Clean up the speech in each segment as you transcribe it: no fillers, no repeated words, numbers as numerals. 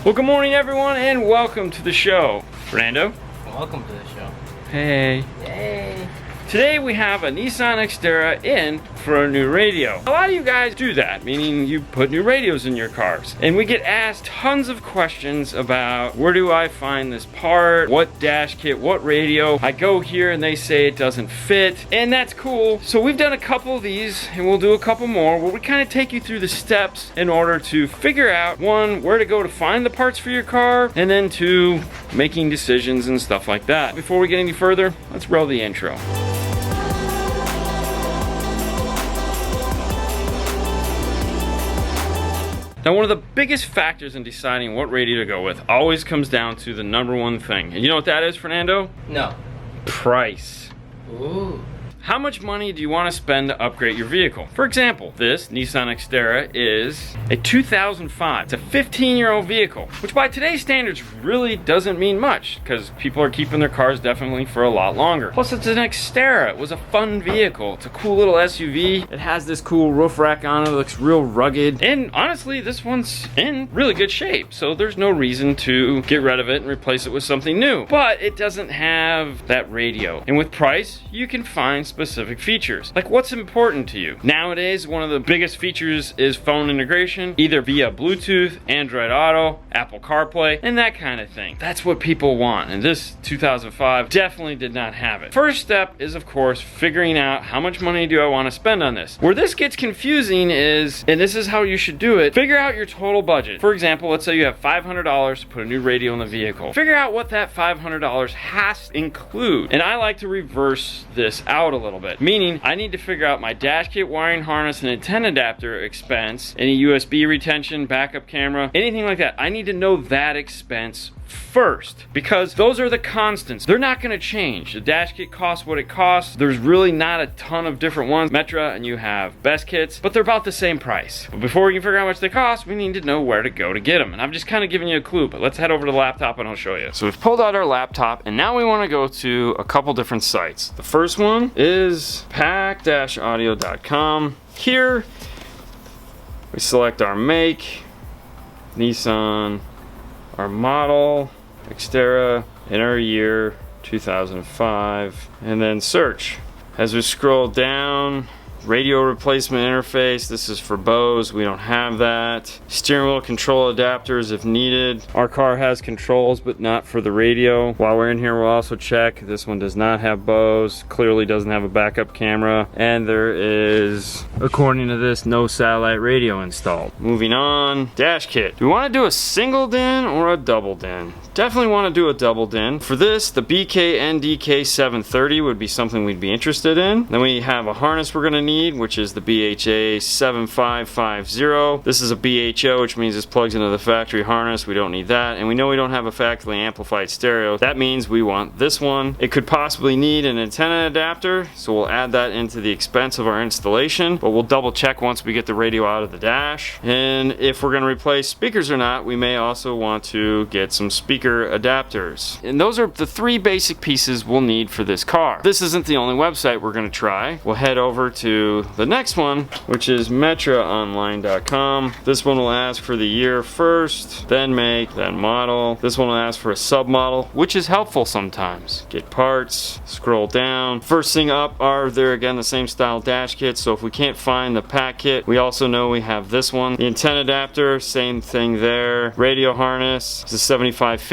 Well, good morning everyone and welcome to the show. Fernando. Welcome to the show. Hey. Yay. Today we have a Nissan Xterra in for a new radio. A lot of you guys do that, meaning you put new radios in your cars. And we get asked tons of questions about where do I find this part, what dash kit, what radio. I go here and they say it doesn't fit, and that's cool. So we've done a couple of these and we'll do a couple more where we kind of take you through the steps in order to figure out, one, where to go to find the parts for your car, and then two, making decisions and stuff like that. Before we get any further, let's roll the intro. Now, one of the biggest factors in deciding what radio to go with always comes down to the number one thing. And you know what that is, Fernando? No. Price. Ooh. How much money do you want to spend to upgrade your vehicle? For example, this Nissan Xterra is a 2005. It's a 15-year-old vehicle, which by today's standards really doesn't mean much because people are keeping their cars definitely for a lot longer. Plus, it's an Xterra. It was a fun vehicle. It's a cool little SUV. It has this cool roof rack on it. It looks real rugged. And honestly, this one's in really good shape, so there's no reason to get rid of it and replace it with something new. But it doesn't have that radio. And with price, you can find specific features. Like, what's important to you? Nowadays, one of the biggest features is phone integration, either via Bluetooth, Android Auto, Apple CarPlay, and that kind of thing. That's what people want, and this 2005 definitely did not have it. First step is, of course, figuring out how much money do I want to spend on this. Where this gets confusing is, and this is how you should do it, figure out your total budget. For example, let's say you have $500 to put a new radio in the vehicle. Figure out what that $500 has to include. And I like to reverse this out a little bit, meaning I need to figure out my dash kit, wiring harness, and antenna adapter expense, any USB retention, backup camera, anything like that. I need to know that expense first, because those are the constants. They're not going to change. The dash kit costs what it costs. There's really not a ton of different ones. Metra and you have best kits, but they're about the same price. But before we can figure out how much they cost, we need to know where to go to get them. And I've just kind of given you a clue, but let's head over to the laptop and I'll show you. So we've pulled out our laptop and now we want to go to a couple different sites. The first one is pack-audio.com. Here we select our make, Nissan, our model, Xterra, and our year, 2005, and then search. As we scroll down, radio replacement interface, this is for Bose, we don't have that. Steering wheel control adapters if needed. Our car has controls, but not for the radio. While we're in here, we'll also check. This one does not have Bose, clearly doesn't have a backup camera, and there is, according to this, no satellite radio installed. Moving on, dash kit. Do we want to do a single DIN or a double DIN? Definitely want to do a double DIN. For this, the BK-NDK 730 would be something we'd be interested in. Then we have a harness we're going to need, which is the BHA 7550. This is a BHO, which means this plugs into the factory harness. We don't need that. And we know we don't have a factory amplified stereo. That means we want this one. It could possibly need an antenna adapter, so we'll add that into the expense of our installation, but we'll double check once we get the radio out of the dash. And if we're going to replace speakers or not, we may also want to get some speaker adapters. And those are the three basic pieces we'll need for this car. This isn't the only website we're going to try. We'll head over to the next one, which is metraonline.com. This one will ask for the year first, then make, then model. This one will ask for a submodel, which is helpful sometimes. Get parts, scroll down. First thing up are there again the same style dash kits, so if we can't find the pack kit, we also know we have this one. The antenna adapter, same thing there. Radio harness, this is 7550,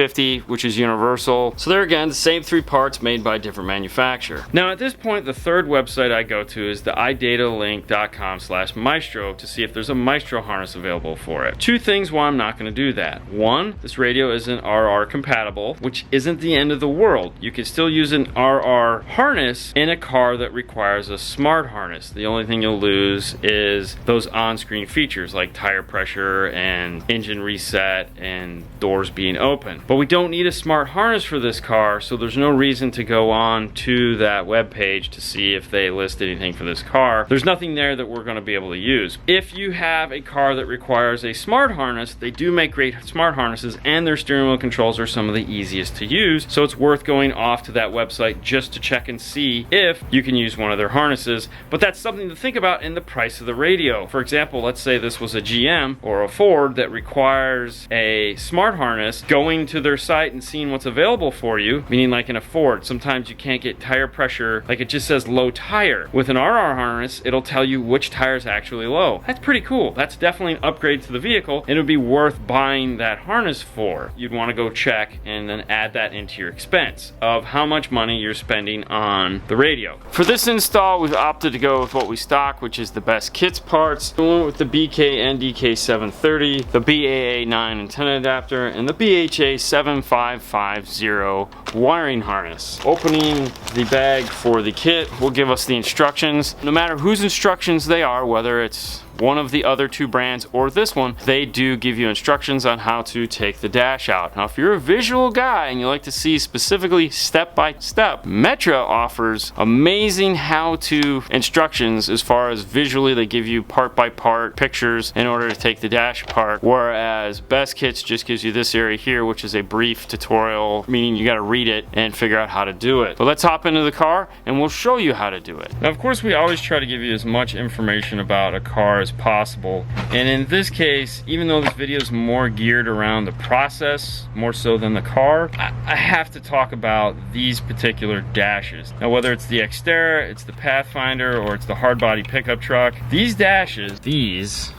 which is universal. So there again, the same three parts made by a different manufacturer. Now at this point, the third website I go to is the idatalink.com/maestro to see if there's a Maestro harness available for it. Two things why I'm not going to do that. One, this radio isn't RR compatible, which isn't the end of the world. You can still use an RR harness in a car that requires a smart harness. The only thing you'll lose is those on-screen features like tire pressure and engine reset and doors being open. But we don't need a smart harness for this car, so there's no reason to go on to that web page to see if they list anything for this car. car, there's nothing there that we're gonna be able to use. If you have a car that requires a smart harness, they do make great smart harnesses, and their steering wheel controls are some of the easiest to use, so it's worth going off to that website just to check and see if you can use one of their harnesses. But that's something to think about in the price of the radio. For example, let's say this was a GM or a Ford that requires a smart harness. Going to their site and seeing what's available for you, meaning like in a Ford, sometimes you can't get tire pressure, like it just says low tire. With an RR harness, it'll tell you which tire is actually low. That's pretty cool. That's definitely an upgrade to the vehicle, and it would be worth buying that harness for. You'd want to go check and then add that into your expense of how much money you're spending on the radio. For this install, we've opted to go with what we stock, which is the best kits parts. We went with the BK NDK 730, the BAA 9 antenna adapter, and the BHA 7550 wiring harness. Opening the bag for the kit will give us the instructions. No matter whose instructions they are, whether it's one of the other two brands or this one, they do give you instructions on how to take the dash out. Now, if you're a visual guy and you like to see specifically step by step, Metra offers amazing how-to instructions as far as visually. They give you part by part pictures in order to take the dash apart, whereas Best Kits just gives you this area here, which is a brief tutorial, meaning you got to read it and figure out how to do it. But let's hop into the car and we'll show you how to do it. Now, of course, we always try to give you as much information about a car as possible, and in this case, even though this video is more geared around the process more so than the car, I have to talk about these particular dashes. Now, whether it's the Xterra, it's the Pathfinder, or it's the hard body pickup truck, these dashes,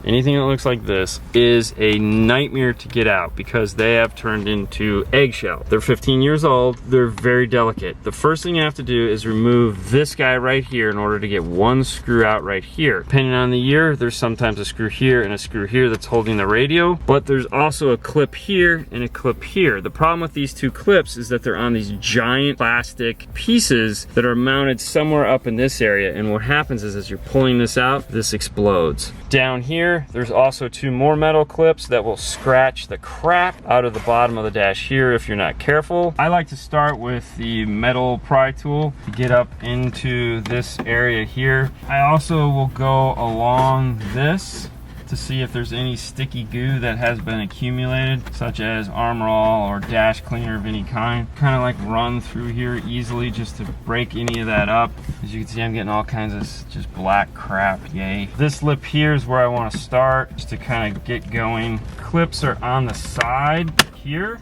anything that looks like this, is a nightmare to get out because they have turned into eggshell. They're 15 years old, they're very delicate. The first thing you have to do is remove this guy right here in order to get one screw out right here. Depending on the year, there's sometimes a screw here and a screw here that's holding the radio, but there's also a clip here and a clip here. The problem with these two clips is that they're on these giant plastic pieces that are mounted somewhere up in this area, and what happens is as you're pulling this out, this explodes. Down here, there's also two more metal clips that will scratch the crap out of the bottom of the dash here if you're not careful. I like to start with the metal pry tool to get up into this area here. I also will go along this to see if there's any sticky goo that has been accumulated, such as Armor All or dash cleaner of any kind. Kind of like run through here easily just to break any of that up. As you can see, I'm getting all kinds of just black crap, yay. This lip here is where I want to start, just to kind of get going. Clips are on the side here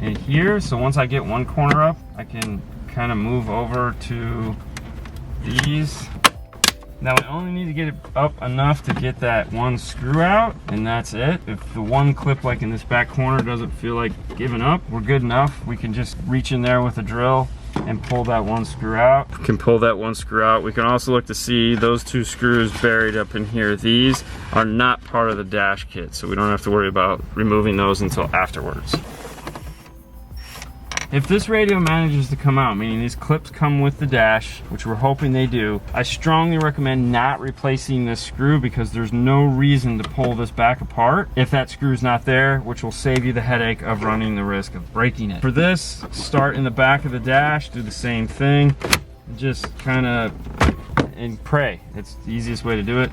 and here, so once I get one corner up, I can kind of move over to these. Now we only need to get it up enough to get that one screw out, and that's it. If the one clip like in this back corner doesn't feel like giving up, we're good enough. We can just reach in there with a drill and pull that one screw out. We can pull that one screw out. We can also look to see those two screws buried up in here. These are not part of the dash kit, so we don't have to worry about removing those until afterwards. If this radio manages to come out, meaning these clips come with the dash, which we're hoping they do, I strongly recommend not replacing this screw because there's no reason to pull this back apart if that screw's not there, which will save you the headache of running the risk of breaking it. For this, start in the back of the dash, do the same thing, just kind of and pray. It's the easiest way to do it.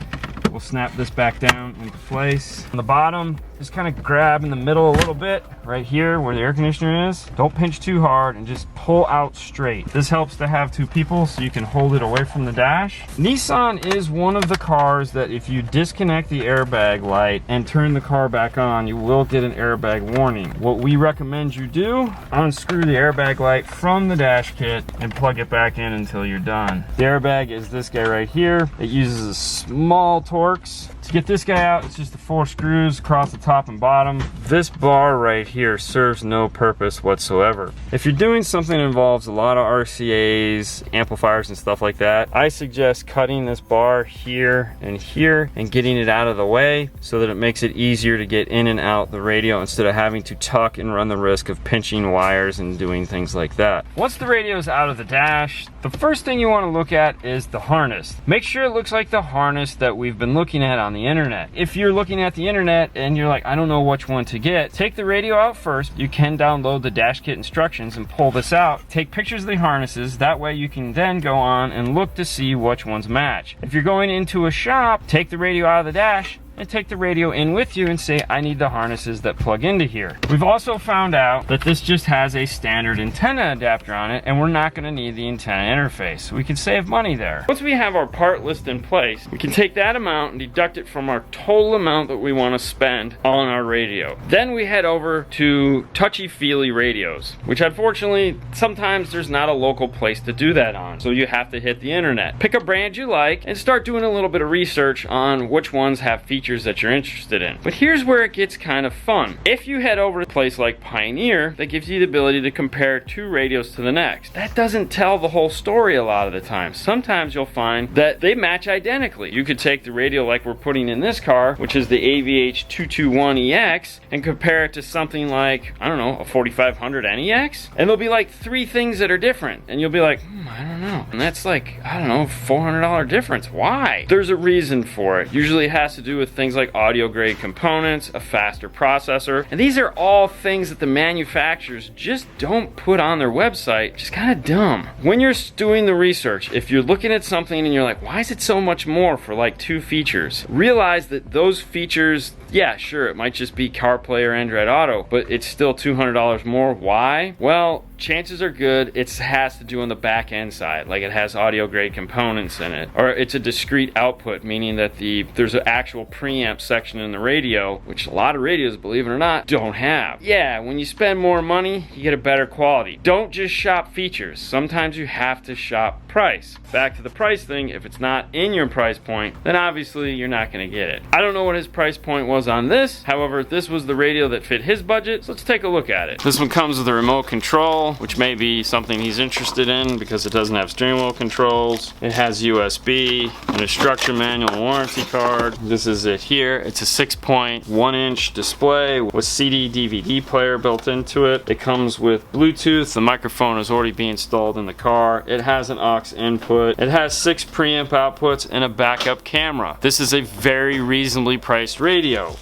We'll snap this back down into place. On the bottom, just kind of grab in the middle a little bit, right here where the air conditioner is. Don't pinch too hard and just pull out straight. This helps to have two people so you can hold it away from the dash. Nissan is one of the cars that if you disconnect the airbag light and turn the car back on, you will get an airbag warning. What we recommend you do, unscrew the airbag light from the dash kit and plug it back in until you're done. The airbag is this guy right here. It uses a small Torx. To get this guy out, it's just the 4 screws across the top and bottom. This bar right here serves no purpose whatsoever. If you're doing something that involves a lot of RCAs, amplifiers and stuff like that, I suggest cutting this bar here and getting it out of the way so that it makes it easier to get in and out the radio instead of having to tuck and run the risk of pinching wires and doing things like that. Once the radio is out of the dash, the first thing you want to look at is the harness. Make sure it looks like the harness that we've been looking at on the internet. If you're looking at the internet and you're like, I don't know which one to get, take the radio out first. You can download the dash kit instructions and pull this out. Take pictures of the harnesses. That way you can then go on and look to see which ones match. If you're going into a shop, take the radio out of the dash and take the radio in with you and say, I need the harnesses that plug into here. We've also found out that this just has a standard antenna adapter on it, and we're not gonna need the antenna interface. We can save money there. Once we have our part list in place, we can take that amount and deduct it from our total amount that we wanna spend on our radio. Then we head over to touchy-feely radios, which unfortunately, sometimes there's not a local place to do that on. So you have to hit the internet. Pick a brand you like and start doing a little bit of research on which ones have features that you're interested in. But here's where it gets kind of fun. If you head over to a place like Pioneer, that gives you the ability to compare two radios to the next. That doesn't tell the whole story a lot of the time. Sometimes you'll find that they match identically. You could take the radio like we're putting in this car, which is the AVH221EX, and compare it to something like, I don't know, a 4500 NEX, and there'll be like 3 things that are different, and you'll be like, I don't know. And that's like, I don't know, $400 difference. Why? There's a reason for it. Usually it has to do with things like audio grade components, a faster processor, and these are all things that the manufacturers just don't put on their website. Just kind of dumb. When you're doing the research, if you're looking at something and you're like, why is it so much more for like 2 features? Realize that those features, yeah, sure, it might just be CarPlay or Android Auto, but it's still $200 more. Why? Well, chances are good it has to do on the back end side, like it has audio grade components in it, or it's a discrete output, meaning that there's an actual preamp section in the radio, which a lot of radios, believe it or not, don't have. Yeah, when you spend more money, you get a better quality. Don't just shop features. Sometimes you have to shop price. Back to the price thing, if it's not in your price point, then obviously you're not going to get it. I don't know what his price point was on this. However, this was the radio that fit his budget, so let's take a look at it. This one comes with a remote control, which may be something he's interested in because it doesn't have steering wheel controls. It has USB, an instruction manual, and warranty card. This is it here. It's a 6.1-inch display with CD DVD player built into it. It comes with Bluetooth. The microphone is already being installed in the car. It has an aux input. It has 6 preamp outputs and a backup camera. This is a very reasonably priced radio.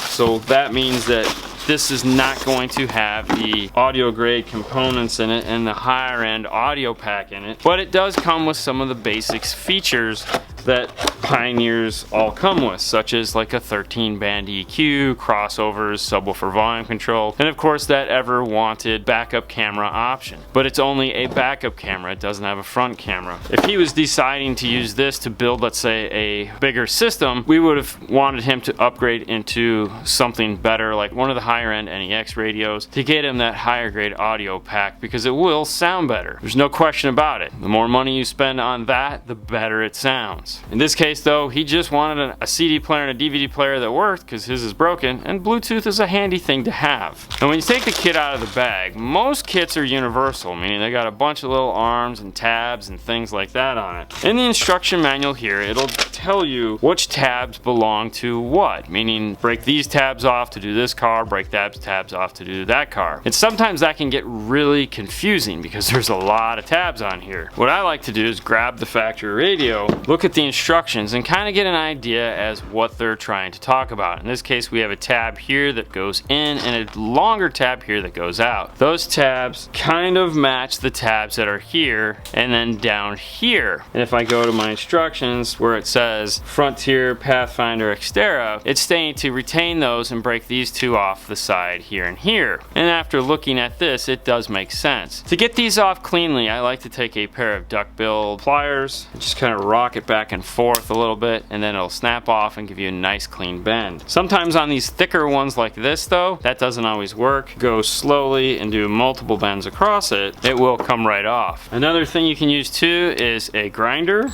So that means that this is not going to have the audio grade components in it and the higher end audio pack in it, but it does come with some of the basics features that Pioneers all come with, such as like a 13-band EQ, crossovers, subwoofer volume control, and of course that ever wanted backup camera option. But it's only a backup camera, it doesn't have a front camera. If he was deciding to use this to build, let's say, a bigger system, we would have wanted him to upgrade into something better, like one of the higher end NEX radios, to get him that higher grade audio pack, because it will sound better. There's no question about it. The more money you spend on that, the better it sounds. In this case though, he just wanted a CD player and a DVD player that worked because his is broken, and Bluetooth is a handy thing to have. And when you take the kit out of the bag, most kits are universal, meaning they got a bunch of little arms and tabs and things like that on it. In the instruction manual here, it'll tell you which tabs belong to what, meaning break these tabs off to do this car, break that tabs off to do that car. And sometimes that can get really confusing because there's a lot of tabs on here. What I like to do is grab the factory radio, look at the instructions, and kind of get an idea as what they're trying to talk about. In this case, we have a tab here that goes in and a longer tab here that goes out. Those tabs kind of match the tabs that are here and then down here. And if I go to my instructions where it says Frontier, Pathfinder, Xterra, it's saying to retain those and break these two off the side here and here. And after looking at this, it does make sense. To get these off cleanly, I like to take a pair of duck-bill pliers and just kind of rock it back and forth a little bit, and then it'll snap off and give you a nice clean bend. Sometimes on these thicker ones like this though, that doesn't always work. Go slowly and do multiple bends across it, it will come right off. Another thing you can use too is a grinder.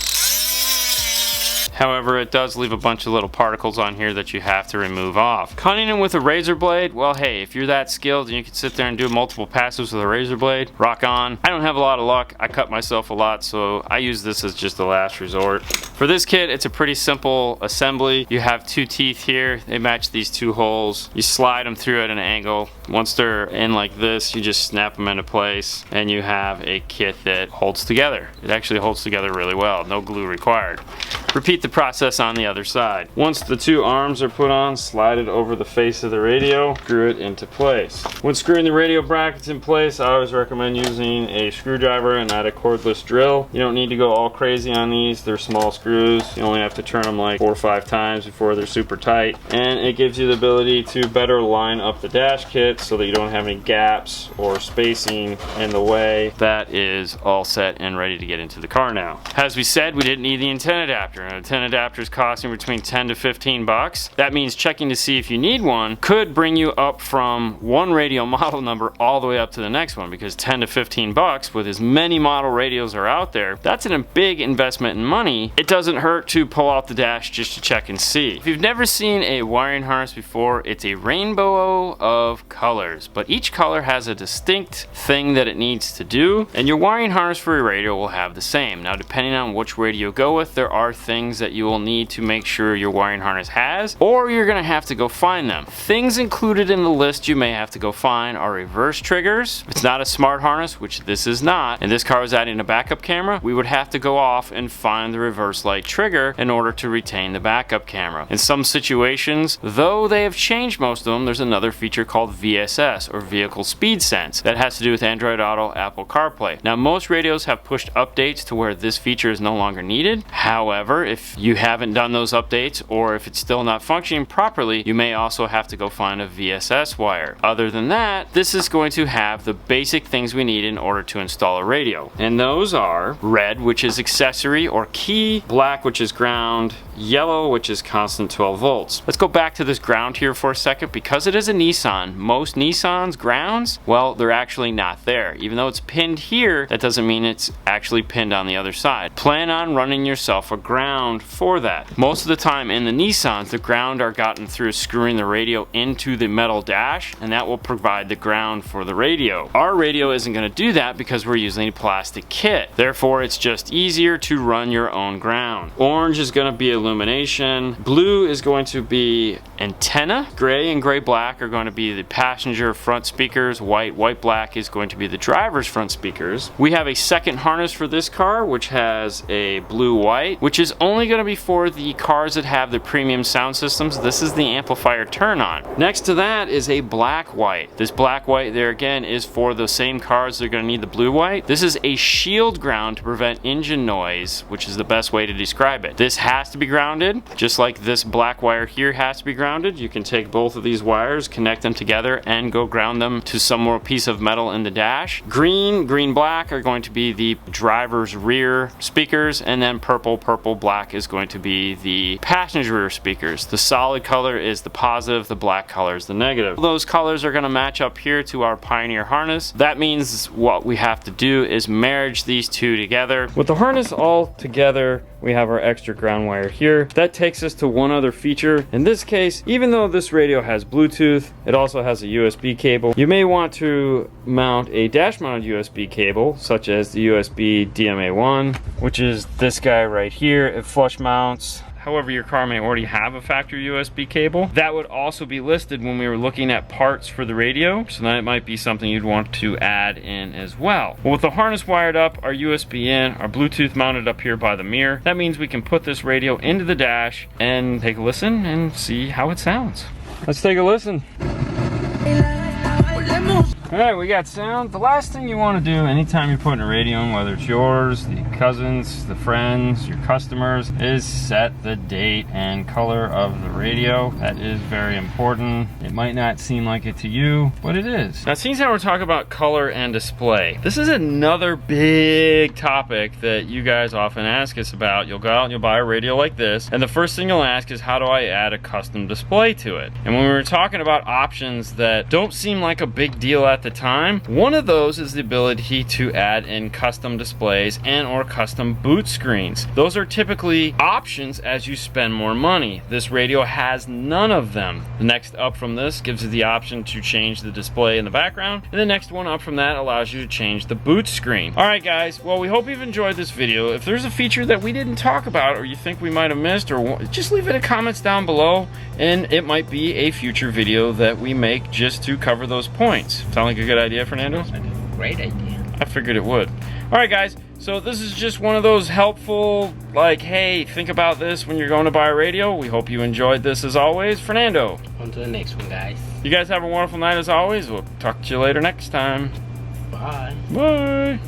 However, it does leave a bunch of little particles on here that you have to remove off. Cutting them with a razor blade, well hey, if you're that skilled and you can sit there and do multiple passes with a razor blade, rock on. I don't have a lot of luck, I cut myself a lot, so I use this as just a last resort. For this kit, it's a pretty simple assembly. You have 2 teeth here, they match these 2 holes. You slide them through at an angle. Once they're in like this, you just snap them into place, and you have a kit that holds together. It actually holds together really well, no glue required. Repeat the process on the other side. Once the two arms are put on, slide it over the face of the radio, screw it into place. When screwing the radio brackets in place, I always recommend using a screwdriver and not a cordless drill. You don't need to go all crazy on these. They're small screws. You only have to turn them like 4 or 5 times before they're super tight. And it gives you the ability to better line up the dash kit so that you don't have any gaps or spacing in the way. That is all set and ready to get into the car now. As we said, we didn't need the antenna adapter. An antenna adapter is costing between 10 to 15 bucks. That means checking to see if you need one could bring you up from one radio model number all the way up to the next one, because 10 to 15 bucks with as many model radios are out there, that's a big investment in money. It doesn't hurt to pull out the dash just to check and see. If you've never seen a wiring harness before, it's a rainbow of colors, but each color has a distinct thing that it needs to do, and your wiring harness for your radio will have the same. Now, depending on which radio you go with, there are things that you will need to make sure your wiring harness has, or you're gonna have to go find them. Things included in the list you may have to go find are reverse triggers. If it's not a smart harness, which this is not, and this car was adding a backup camera, we would have to go off and find the reverse light trigger in order to retain the backup camera. In some situations, though they have changed most of them, there's another feature called VSS, or Vehicle Speed Sense, that has to do with Android Auto, Apple CarPlay. Now, most radios have pushed updates to where this feature is no longer needed. However, if you haven't done those updates, or if it's still not functioning properly, you may also have to go find a VSS wire. Other than that, this is going to have the basic things we need in order to install a radio. And those are red, which is accessory or key, black, which is ground, yellow, which is constant 12 volts. Let's go back to this ground here for a second. Because it is a Nissan, most Nissans grounds, well, they're actually not there. Even though it's pinned here, that doesn't mean it's actually pinned on the other side. Plan on running yourself a ground for that. Most of the time in the Nissans, the ground are gotten through screwing the radio into the metal dash, and that will provide the ground for the radio. Our radio isn't going to do that because we're using a plastic kit. Therefore, it's just easier to run your own ground. Orange is going to be illumination. Blue is going to be antenna. Gray and gray black are going to be the passenger front speakers. White black is going to be the driver's front speakers. We have a second harness for this car, which has a blue white, which is only going to be for the cars that have the premium sound systems. This is the amplifier turn on. Next to that is a black white. This black white there again is for the same cars that are going to need the blue white. This is a shield ground to prevent engine noise, which is the best way to describe it. This has to be grounded, just like this black wire here has to be grounded. You can take both of these wires, connect them together, and go ground them to some more piece of metal in the dash. Green, black are going to be the driver's rear speakers, and then purple, black is going to be the passenger rear speakers. The solid color is the positive, the black color is the negative. Those colors are going to match up here to our Pioneer harness. That means what we have to do is marriage these two together. With the harness all together, we have our extra ground wire here. That takes us to one other feature. In this case, even though this radio has Bluetooth, it also has a USB cable. You may want to mount a dash-mounted USB cable, such as the USB DMA1, which is this guy right here. It flush mounts. However, your car may already have a factory USB cable. That would also be listed when we were looking at parts for the radio, so that might be something you'd want to add in as well. Well, with the harness wired up, our USB in, our Bluetooth mounted up here by the mirror, that means we can put this radio into the dash and take a listen and see how it sounds. Let's take a listen. Alright, we got sound. The last thing you want to do anytime you're putting a radio in, whether it's yours, the cousins, the friends, your customers, is set the date and color of the radio. That is very important. It might not seem like it to you, but it is. Now, seeing how we're talking about color and display, this is another big topic that you guys often ask us about. You'll go out and you'll buy a radio like this, and the first thing you'll ask is, how do I add a custom display to it? And when we were talking about options that don't seem like a big deal at the time, one of those is the ability to add in custom displays and or custom boot screens. Those are typically options as you spend more money. This radio has none of them. The next up from this gives you the option to change the display in the background, and the next one up from that allows you to change the boot screen. Alright guys, well, we hope you've enjoyed this video. If there's a feature that we didn't talk about or you think we might have missed, or just leave it in comments down below, and it might be a future video that we make just to cover those points. Sound like a good idea, Fernando? Great idea. I figured it would. Alright guys, So this is just one of those helpful, like, hey, think about this when you're going to buy a radio. We hope you enjoyed this as always. Fernando. On to the next one, guys. You guys have a wonderful night as always. We'll talk to you later next time. Bye. Bye.